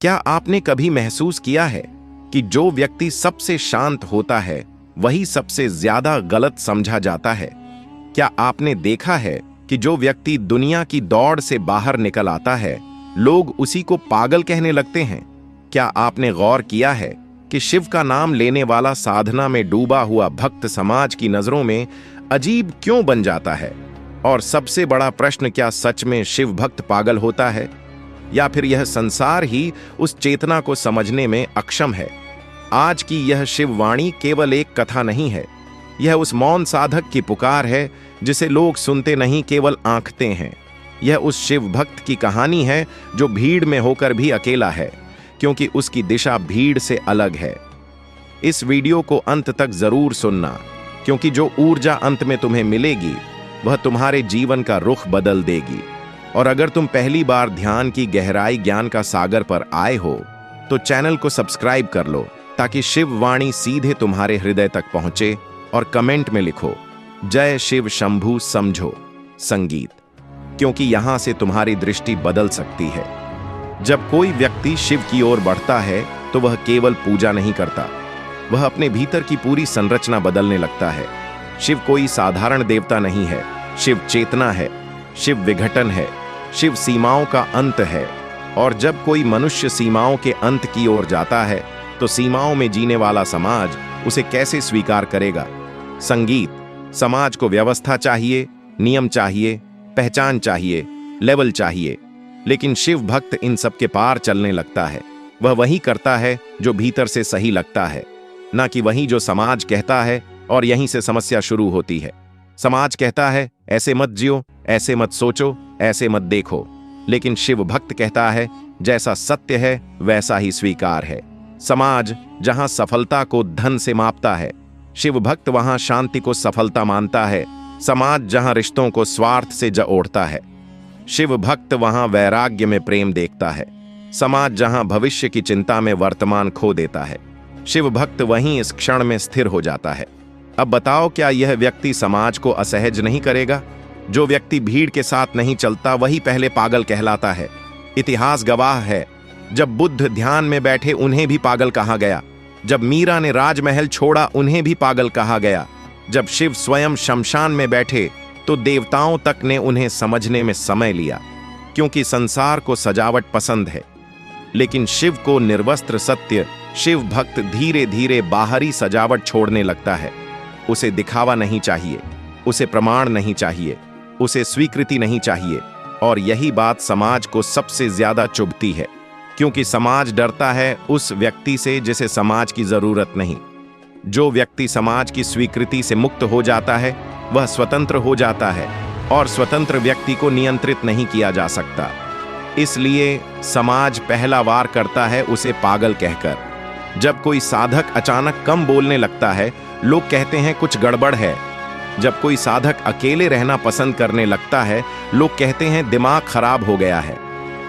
क्या आपने कभी महसूस किया है कि जो व्यक्ति सबसे शांत होता है वही सबसे ज्यादा गलत समझा जाता है? क्या आपने देखा है कि जो व्यक्ति दुनिया की दौड़ से बाहर निकल आता है, लोग उसी को पागल कहने लगते हैं? क्या आपने गौर किया है कि शिव का नाम लेने वाला साधना में डूबा हुआ भक्त समाज की नजरों में अजीब क्यों बन जाता है? और सबसे बड़ा प्रश्न, क्या सच में शिव भक्त पागल होता है, या फिर यह संसार ही उस चेतना को समझने में अक्षम है? आज की यह शिववाणी केवल एक कथा नहीं है, यह उस मौन साधक की पुकार है जिसे लोग सुनते नहीं, केवल आंकते हैं। यह उस शिव भक्त की कहानी है जो भीड़ में होकर भी अकेला है, क्योंकि उसकी दिशा भीड़ से अलग है। इस वीडियो को अंत तक जरूर सुनना, क्योंकि जो ऊर्जा अंत में तुम्हें मिलेगी वह तुम्हारे जीवन का रुख बदल देगी। और अगर तुम पहली बार ध्यान की गहराई ज्ञान का सागर पर आए हो तो चैनल को सब्सक्राइब कर लो, ताकि शिव वाणी सीधे तुम्हारे हृदय तक पहुंचे। और कमेंट में लिखो, जय शिव शंभू समझो संगीत, क्योंकि यहां से तुम्हारी दृष्टि बदल सकती है। जब कोई व्यक्ति शिव की ओर बढ़ता है तो वह केवल पूजा नहीं करता, वह अपने भीतर की पूरी संरचना बदलने लगता है। शिव कोई साधारण देवता नहीं है, शिव चेतना है, शिव विघटन है, शिव सीमाओं का अंत है। और जब कोई मनुष्य सीमाओं के अंत की ओर जाता है तो सीमाओं में जीने वाला समाज उसे कैसे स्वीकार करेगा? संगीत, समाज को व्यवस्था चाहिए, नियम चाहिए, पहचान चाहिए, लेवल चाहिए, लेकिन शिव भक्त इन सब के पार चलने लगता है। वह वही करता है जो भीतर से सही लगता है, ना कि वही जो समाज कहता है, और यहीं से समस्या शुरू होती है। समाज कहता है ऐसे मत जियो, ऐसे मत सोचो, ऐसे मत देखो, लेकिन शिव भक्त कहता है जैसा सत्य है वैसा ही स्वीकार है। समाज जहां सफलता को धन से मापता है, शिव भक्त वहां शांति को सफलता मानता है। समाज जहां रिश्तों को स्वार्थ से जोड़ता है, शिव भक्त वहां वैराग्य में प्रेम देखता है। समाज जहां भविष्य की चिंता में वर्तमान खो देता है, शिव भक्त वहीं इस क्षण में स्थिर हो जाता है। अब बताओ, क्या यह व्यक्ति समाज को असहज नहीं करेगा? जो व्यक्ति भीड़ के साथ नहीं चलता वही पहले पागल कहलाता है। इतिहास गवाह है, जब बुद्ध ध्यान में बैठे उन्हें भी पागल कहा गया। जब मीरा ने राजमहल छोड़ा उन्हें भी पागल कहा गया। जब शिव स्वयं शमशान में बैठे तो देवताओं तक ने उन्हें समझने में समय लिया, क्योंकि संसार को सजावट पसंद है, लेकिन शिव को निर्वस्त्र सत्य। शिव भक्त धीरे धीरे बाहरी सजावट छोड़ने लगता है। उसे दिखावा नहीं चाहिए, उसे प्रमाण नहीं चाहिए, उसे स्वीकृति नहीं चाहिए। और यही बात समाज को सबसे ज्यादा चुभती है, क्योंकि समाज डरता है उस व्यक्ति से जिसे समाज की जरूरत नहीं। जो व्यक्ति समाज की स्वीकृति से मुक्त हो जाता है वह स्वतंत्र हो जाता है, और स्वतंत्र व्यक्ति को नियंत्रित नहीं किया जा सकता। इसलिए समाज पहला वार करता है उसे पागल कहकर। जब कोई साधक अचानक कम बोलने लगता है, लोग कहते हैं कुछ गड़बड़ है। जब कोई साधक अकेले रहना पसंद करने लगता है, लोग कहते हैं दिमाग खराब हो गया है।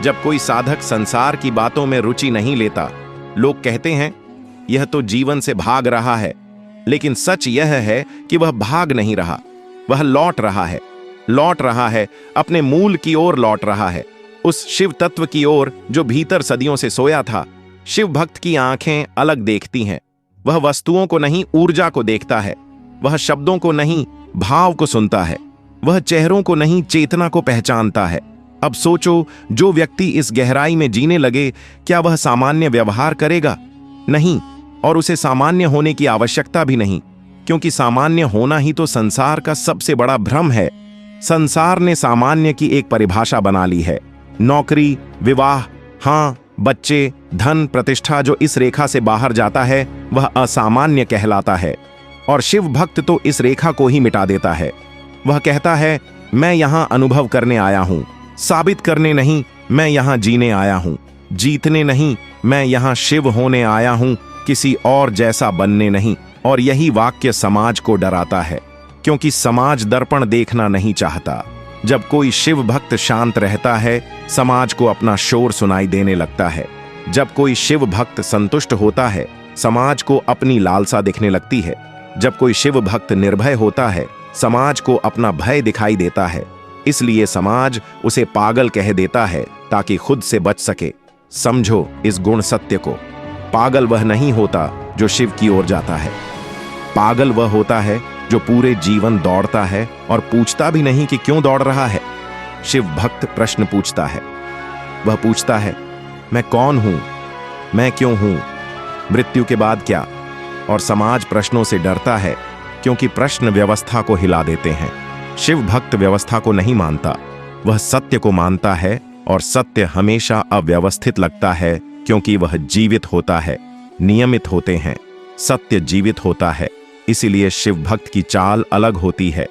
जब कोई साधक संसार की बातों में रुचि नहीं लेता, लोग कहते हैं यह तो जीवन से भाग रहा है। लेकिन सच यह है कि वह भाग नहीं रहा, वह लौट रहा है। लौट रहा है, अपने मूल की ओर लौट रहा है, उस शिव तत्व की ओर जो भीतर सदियों से सोया था। शिव भक्त की आंखें अलग देखती हैं। वह वस्तुओं को नहीं, ऊर्जा को देखता है। वह शब्दों को नहीं, भाव को सुनता है। वह चेहरों को नहीं, चेतना को पहचानता है। अब सोचो, जो व्यक्ति इस गहराई में जीने लगे, क्या वह सामान्य व्यवहार करेगा? नहीं, और उसे सामान्य होने की आवश्यकता भी नहीं, क्योंकि सामान्य होना ही तो संसार का सबसे बड़ा भ्रम है। संसार ने सामान्य की एक परिभाषा बना ली है। नौकरी, विवाह, हां, बच्चे, धन, प्रतिष्ठा। जो इस रेखा से बाहर जाता है वह असामान्य कहलाता है। और शिव भक्त तो इस रेखा को ही मिटा देता है। वह कहता है मैं यहां अनुभव करने आया हूं, साबित करने नहीं, मैं यहां जीने आया हूं। जीतने नहीं, मैं यहां शिव होने आया हूं, किसी और जैसा बनने नहीं। और यही वाक्य समाज को डराता है, क्योंकि समाज दर्पण देखना नहीं चाहता। जब कोई शिव भक्त शांत रहता है, समाज को अपना शोर सुनाई देने लगता है। जब कोई शिव भक्त संतुष्ट होता है, समाज को अपनी लालसा दिखने लगती है। जब कोई शिव भक्त निर्भय होता है, समाज को अपना भय दिखाई देता है। इसलिए समाज उसे पागल कह देता है ताकि खुद से बच सके। समझो इस गुण सत्य को। पागल वह नहीं होता जो शिव की ओर जाता है। पागल वह होता है जो पूरे जीवन दौड़ता है और पूछता भी नहीं कि क्यों दौड़ रहा है। शिव भक्त प्रश्न पूछता है। वह पूछता है, मैं कौन हूं, मैं क्यों हूं, मृत्यु के बाद क्या। और समाज प्रश्नों से डरता है क्योंकि प्रश्न व्यवस्था को हिला देते हैं। शिव भक्त व्यवस्था को नहीं मानता, वह सत्य को मानता है। और सत्य हमेशा अव्यवस्थित लगता है क्योंकि वह जीवित होता है, नियमित होते हैं। सत्य जीवित होता है, इसीलिए शिव भक्त की चाल अलग होती है,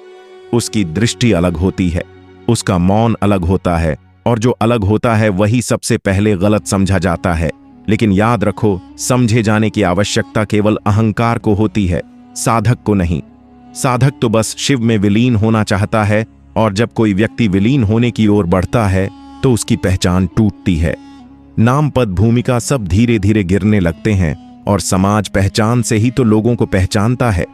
उसकी दृष्टि अलग होती है, उसका मौन अलग होता है। और जो अलग होता है वही सबसे पहले गलत समझा जाता है। लेकिन याद रखो, समझे जाने की आवश्यकता केवल अहंकार को होती है, साधक को नहीं। साधक तो बस शिव में विलीन होना चाहता है। और जब कोई व्यक्ति विलीन होने की ओर बढ़ता है तो उसकी पहचान टूटती है। नाम पद भूमिका सब धीरे धीरे गिरने लगते हैं। और समाज पहचान से ही तो लोगों को पहचानता है।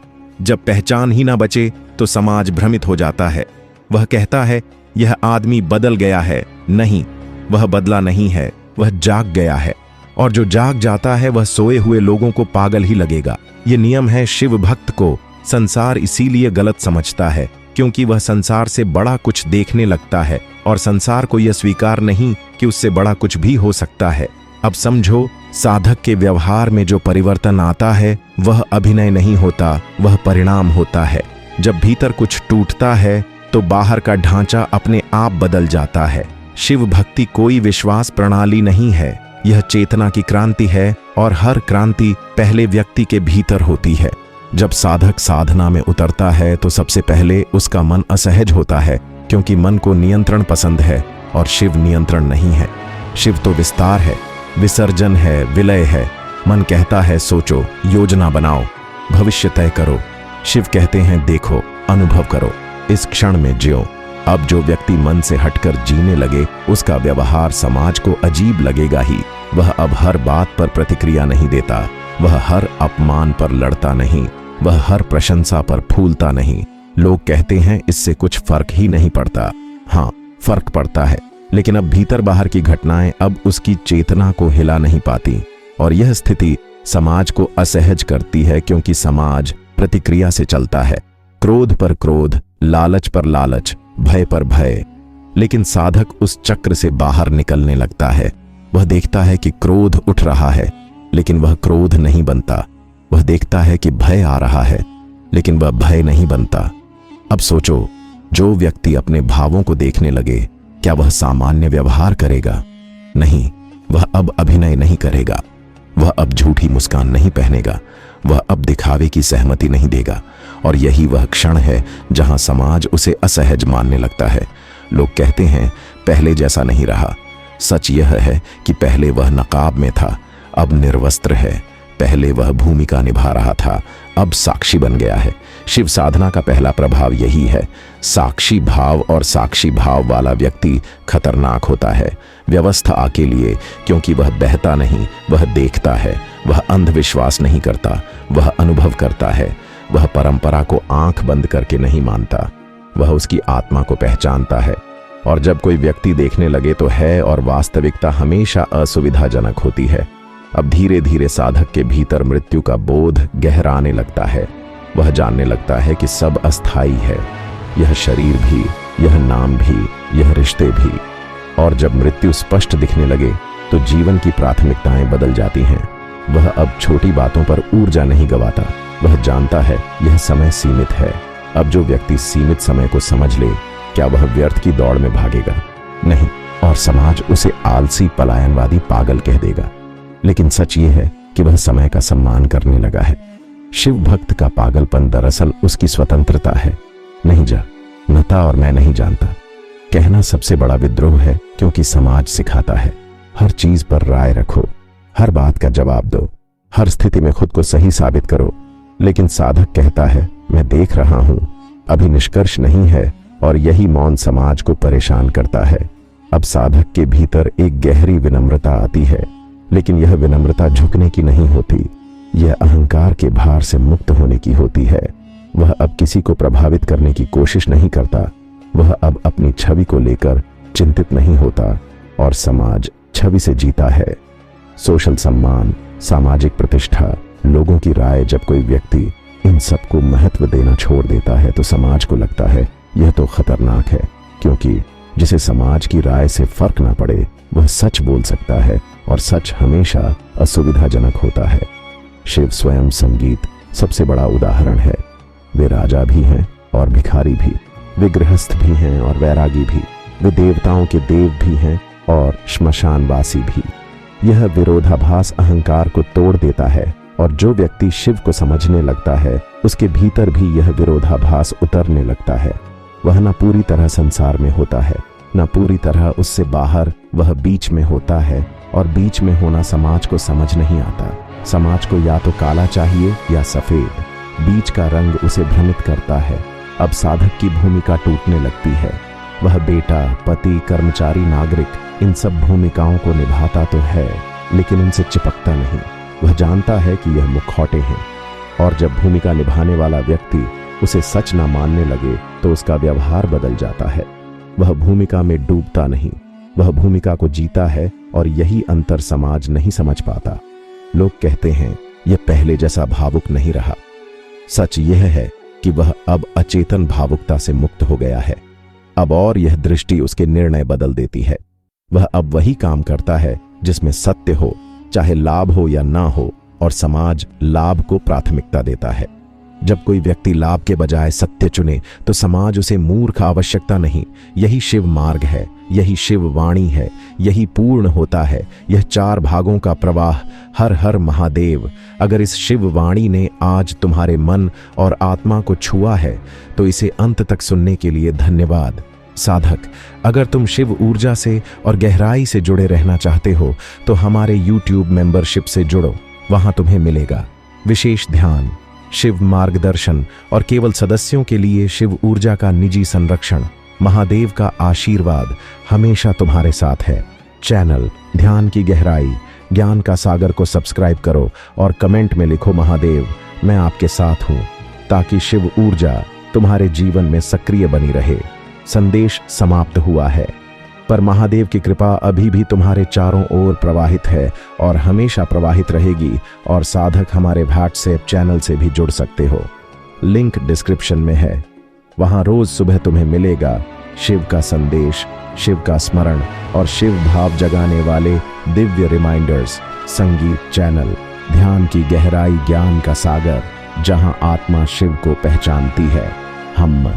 जब पहचान ही ना बचे तो समाज भ्रमित हो जाता है। वह कहता है, यह आदमी बदल गया है। नहीं, वह बदला नहीं है, वह जाग गया है। और जो जाग जाता है वह सोए हुए लोगों को पागल ही लगेगा। ये नियम है शिव भक्त को। संसार इसीलिए गलत समझता है क्योंकि वह संसार से बड़ा कुछ देखने लगता है। और संसार को यह स्वीकार नहीं कि उससे बड़ा कुछ भी हो सकता है। अब समझो, साधक के व्यवहार में जो परिवर्तन आता है वह अभिनय नहीं होता, वह परिणाम होता है। जब भीतर कुछ टूटता है तो बाहर का ढांचा अपने आप बदल जाता है। शिव भक्ति कोई विश्वास प्रणाली नहीं है, यह चेतना की क्रांति है। और हर क्रांति पहले व्यक्ति के भीतर होती है। जब साधक साधना में उतरता है तो सबसे पहले उसका मन असहज होता है क्योंकि मन को नियंत्रण पसंद है और शिव नियंत्रण नहीं है। शिव तो विस्तार है, विसर्जन है, विलय है। मन कहता है सोचो, योजना बनाओ, भविष्य तय करो। शिव कहते हैं देखो, अनुभव करो, इस क्षण में जियो। अब जो व्यक्ति मन से हटकर जीने लगे उसका व्यवहार समाज को अजीब लगेगा ही। वह अब हर बात पर प्रतिक्रिया नहीं देता, वह हर अपमान पर लड़ता नहीं, वह हर प्रशंसा पर फूलता नहीं। लोग कहते हैं इससे कुछ फर्क ही नहीं पड़ता। हाँ, फर्क पड़ता है, लेकिन अब भीतर बाहर की घटनाएं अब उसकी चेतना को हिला नहीं पाती। और यह स्थिति समाज को असहज करती है क्योंकि समाज प्रतिक्रिया से चलता है। क्रोध पर क्रोध, लालच पर लालच, भय पर भय। लेकिन साधक उस चक्र से बाहर निकलने लगता है। वह देखता है कि क्रोध उठ रहा है, लेकिन वह क्रोध नहीं बनता। वह देखता है कि भय आ रहा है, लेकिन वह भय नहीं बनता। अब सोचो, जो व्यक्ति अपने भावों को देखने लगे, क्या वह सामान्य व्यवहार करेगा? नहीं, वह अब अभिनय नहीं करेगा, वह अब झूठी मुस्कान नहीं पहनेगा, वह अब दिखावे की सहमति नहीं देगा। और यही वह क्षण है जहां समाज उसे असहज मानने लगता है। लोग कहते हैं पहले जैसा नहीं रहा। सच यह है कि पहले वह नकाब में था, अब निर्वस्त्र है। पहले वह भूमिका निभा रहा था, अब साक्षी बन गया है। शिव साधना का पहला प्रभाव यही है। साक्षी भाव और साक्षी भाव वाला व्यक्ति खतरनाक होता है व्यवस्था के लिए, क्योंकि वह बहता नहीं, वह देखता है। वह अंधविश्वास नहीं करता, वह अनुभव करता है। वह परंपरा को आंख बंद करके नहीं मानता, वह उसकी आत्मा को पहचानता है। और जब कोई व्यक्ति देखने लगे तो है और वास्तविकता हमेशा असुविधाजनक होती है। अब धीरे धीरे साधक के भीतर मृत्यु का बोध गहराने लगता है। वह जानने लगता है कि सब अस्थाई है, यह शरीर भी, यह नाम भी, यह रिश्ते भी। और जब मृत्यु स्पष्ट दिखने लगे तो जीवन की प्राथमिकताएं बदल जाती हैं। वह अब छोटी बातों पर ऊर्जा नहीं गवाता, वह जानता है यह समय सीमित है। अब जो व्यक्ति सीमित समय को समझ ले, क्या वह व्यर्थ की दौड़ में भागेगा? नहीं। और समाज उसे आलसी, पलायनवादी, पागल कह देगा। लेकिन सच ये है कि वह समय का सम्मान करने लगा है। शिव भक्त का पागलपन दरअसल उसकी स्वतंत्रता है। नहीं जा, नता और मैं नहीं जानता कहना सबसे बड़ा विद्रोह है, क्योंकि समाज सिखाता है हर चीज पर राय रखो, हर बात का जवाब दो, हर स्थिति में खुद को सही साबित करो। लेकिन साधक कहता है मैं देख रहा हूं, अभी निष्कर्ष नहीं है। और यही मौन समाज को परेशान करता है। अब साधक के भीतर एक गहरी विनम्रता आती है, लेकिन यह विनम्रता झुकने की नहीं होती, यह अहंकार के भार से मुक्त होने की होती है। वह अब किसी को प्रभावित करने की कोशिश नहीं करता, वह अब अपनी छवि को लेकर चिंतित नहीं होता। और समाज छवि से जीता है। सोशल सम्मान, सामाजिक प्रतिष्ठा, लोगों की राय, जब कोई व्यक्ति इन सबको महत्व देना छोड़ देता है तो समाज को लगता है यह तो खतरनाक है, क्योंकि जिसे समाज की राय से फर्क ना पड़े वह सच बोल सकता है, और सच हमेशा असुविधाजनक होता है। शिव स्वयं संगीत सबसे बड़ा उदाहरण है। वे राजा भी हैं और भिखारी भी, वे गृहस्थ भी हैं और वैरागी भी, वे देवताओं के देव भी हैं और श्मशानवासी भी। यह विरोधाभास अहंकार को तोड़ देता है, और जो व्यक्ति शिव को समझने लगता है उसके भीतर भी यह विरोधाभास उतरने लगता है। वह न पूरी तरह संसार में होता है, न पूरी तरह उससे बाहर, वह बीच में होता है, और बीच में होना समाज को समझ नहीं आता। समाज को या तो काला चाहिए या सफेद, बीच का रंग उसे भ्रमित करता है। अब साधक की भूमिका टूटने लगती है। वह बेटा, पति, कर्मचारी, नागरिक, इन सब भूमिकाओं को निभाता तो है, लेकिन उनसे चिपकता नहीं। वह जानता है कि यह मुखौटे हैं, और जब भूमिका निभाने वाला व्यक्ति उसे सच न मानने लगे तो उसका व्यवहार बदल जाता है। वह भूमिका में डूबता नहीं, वह भूमिका को जीता है, और यही अंतर समाज नहीं समझ पाता। लोग कहते हैं यह पहले जैसा भावुक नहीं रहा। सच यह है कि वह अब अचेतन भावुकता से मुक्त हो गया है। अब और यह दृष्टि उसके निर्णय बदल देती है। वह अब वही काम करता है जिसमें सत्य हो, चाहे लाभ हो या ना हो, और समाज लाभ को प्राथमिकता देता है। जब कोई व्यक्ति लाभ के बजाय सत्य चुने तो समाज उसे मूर्ख, आवश्यकता नहीं। यही शिव मार्ग है, यही शिव वाणी है, यही पूर्ण होता है। यह 4 भागों का प्रवाह, हर हर महादेव। अगर इस शिव वाणी ने आज तुम्हारे मन और आत्मा को छुआ है तो इसे अंत तक सुनने के लिए धन्यवाद। साधक, अगर तुम शिव ऊर्जा से और गहराई से जुड़े रहना चाहते हो तो हमारे YouTube मेंबरशिप से जुड़ो। वहां तुम्हें मिलेगा विशेष ध्यान, शिव मार्गदर्शन, और केवल सदस्यों के लिए शिव ऊर्जा का निजी संरक्षण। महादेव का आशीर्वाद हमेशा तुम्हारे साथ है। चैनल ध्यान की गहराई, ज्ञान का सागर को सब्सक्राइब करो और कमेंट में लिखो महादेव मैं आपके साथ हूं, ताकि शिव ऊर्जा तुम्हारे जीवन में सक्रिय बनी रहे। संदेश समाप्त हुआ है, पर महादेव की कृपा अभी भी तुम्हारे चारों ओर प्रवाहित है और हमेशा प्रवाहित रहेगी। और साधक हमारे व्हाट्सएप चैनल से भी जुड़ सकते हो, लिंक डिस्क्रिप्शन में है। वहां रोज सुबह तुम्हें मिलेगा शिव का संदेश, शिव का स्मरण और शिव भाव जगाने वाले दिव्य रिमाइंडर्स। संगीत चैनल ध्यान की गहराई, ज्ञान का सागर, जहां आत्मा शिव को पहचानती है। हम